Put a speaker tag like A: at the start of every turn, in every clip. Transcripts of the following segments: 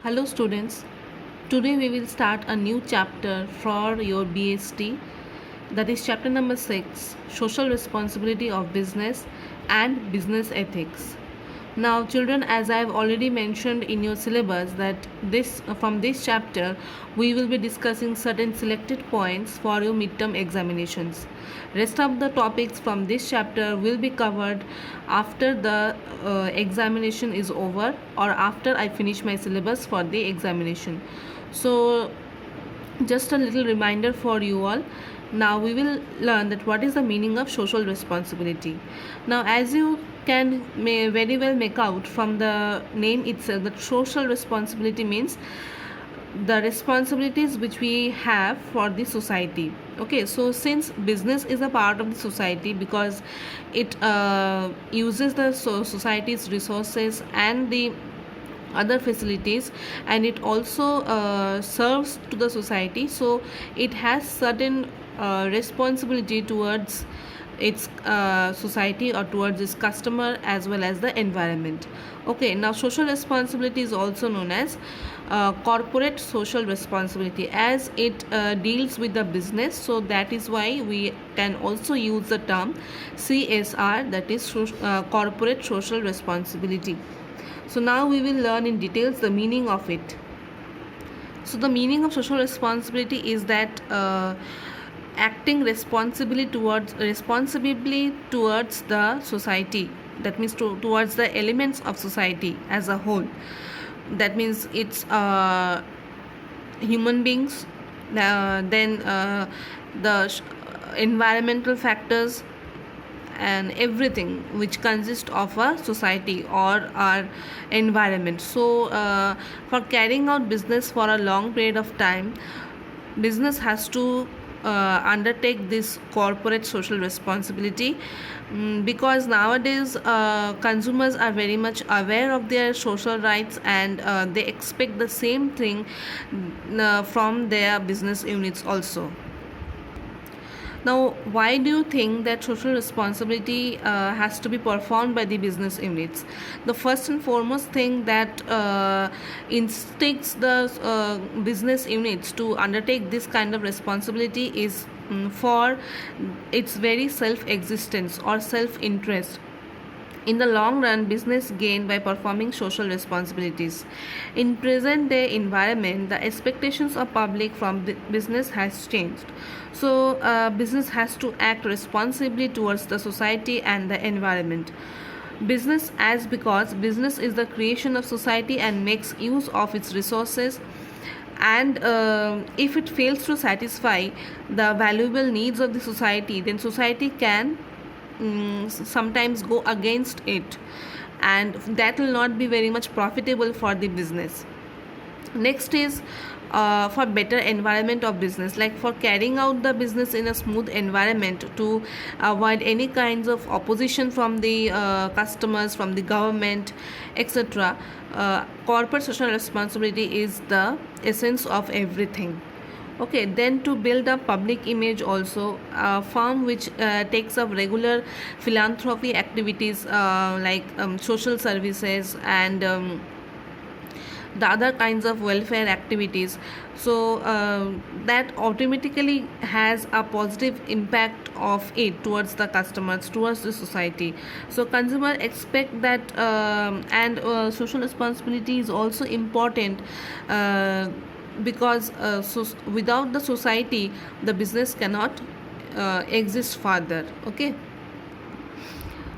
A: Hello students, today we will start a new chapter for your BST, that is chapter number 6, Social Responsibility of Business and Business Ethics. Now children, as I have already mentioned in your syllabus that from this chapter we will be discussing certain selected points for your midterm examinations. Rest of the topics from this chapter will be covered after the examination is over or after I finish my syllabus for the examination. So just a little reminder for you all. Now we will learn that what is the meaning of social responsibility. Now as you may very well make out from the name itself that social responsibility means the responsibilities which we have for the society. Okay, so since business is a part of the society because it uses the society's resources and the other facilities, and it also serves to the society, so it has certain responsibility towards its society or towards its customer as well as the environment. Okay, now social responsibility is also known as corporate social responsibility as it deals with the business, so that is why we can also use the term CSR, that is corporate social responsibility. So now we will learn in details the meaning of it. So the meaning of social responsibility is that acting responsibly towards the society, that means towards the elements of society as a whole. That means it's human beings, then the environmental factors and everything which consists of a society or our environment. So for carrying out business for a long period of time, business has to undertake this corporate social responsibility, because nowadays consumers are very much aware of their social rights, and they expect the same thing from their business units also. Now, why do you think that social responsibility has to be performed by the business units? The first and foremost thing that instincts the business units to undertake this kind of responsibility is for its very self-existence or self-interest. In the long run, business gain by performing social responsibilities. In present day environment, the expectations of public from business has changed. So business has to act responsibly towards the society and the environment. Business, as because business is the creation of society and makes use of its resources, and if it fails to satisfy the valuable needs of the society, then society can sometimes go against it, and that will not be very much profitable for the business. Next is for better environment of business, like for carrying out the business in a smooth environment to avoid any kinds of opposition from the customers, from the government, etc. Corporate social responsibility is the essence of everything. Okay, then to build a public image also, a firm which takes up regular philanthropy activities like social services and the other kinds of welfare activities, so that automatically has a positive impact of it towards the customers, towards the society. So consumer expect that, and social responsibility is also important, because without the society the business cannot exist further. Okay,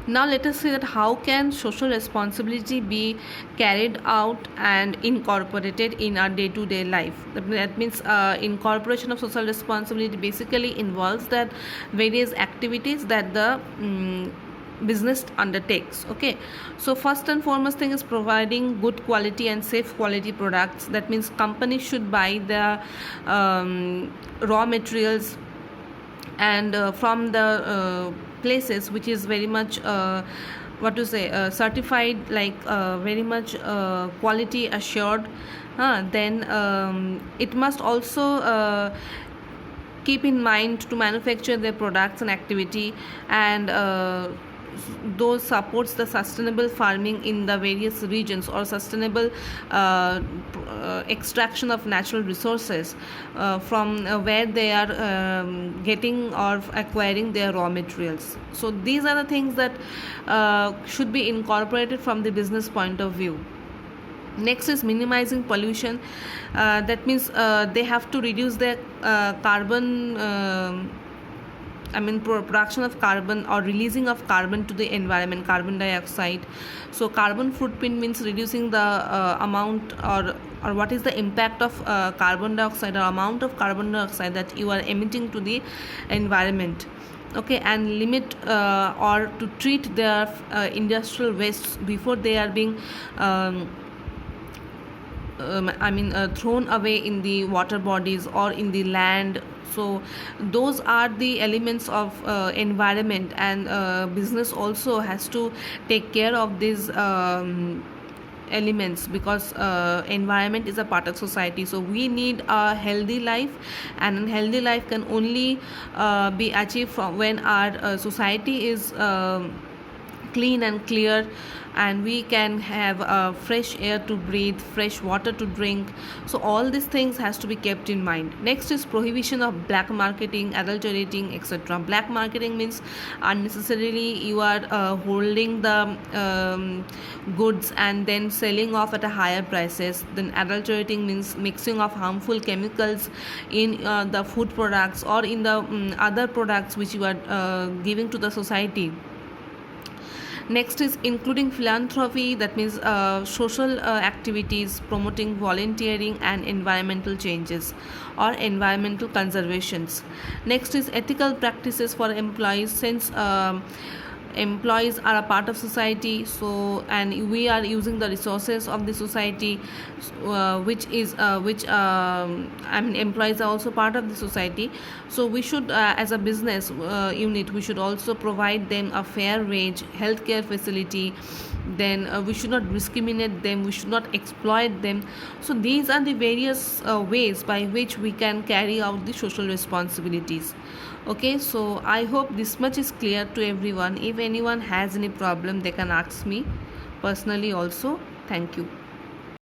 A: now let us see that how can social responsibility be carried out and incorporated in our day-to-day life. That means incorporation of social responsibility basically involves that various activities that the business undertakes. Okay, so first and foremost thing is providing good quality and safe quality products. That means companies should buy the raw materials and from the places which is very much certified, like very much quality assured. Then it must also keep in mind to manufacture their products and activity, and those supports the sustainable farming in the various regions, or sustainable extraction of natural resources from where they are getting or acquiring their raw materials. So these are the things that should be incorporated from the business point of view. Next is minimizing pollution. That means they have to reduce their carbon production of carbon or releasing of carbon to the environment, carbon dioxide. So carbon footprint means reducing the amount, or what is the impact of carbon dioxide, or amount of carbon dioxide that you are emitting to the environment. Okay, and limit or to treat their industrial wastes before they are being thrown away in the water bodies or in the land. So those are the elements of environment, and business also has to take care of these elements, because environment is a part of society. So we need a healthy life, and a healthy life can only be achieved from when our society is clean and clear, and we can have fresh air to breathe, fresh water to drink. So all these things has to be kept in mind. Next is prohibition of black marketing, adulterating, etc. Black marketing means unnecessarily you are holding the goods and then selling off at a higher prices. Then adulterating means mixing of harmful chemicals in the food products or in the other products which you are giving to the society. Next is including philanthropy, that means social activities promoting volunteering and environmental changes or environmental conservations. Next is ethical practices for employees, since employees are a part of society, so and we are using the resources of the society, employees are also part of the society. So we should as a business unit, we should also provide them a fair wage, healthcare facility. Then we should not discriminate them, we should not exploit them. So these are the various ways by which we can carry out the social responsibilities. Okay, so I hope this much is clear to everyone. If anyone has any problem, they can ask me personally also. Thank you.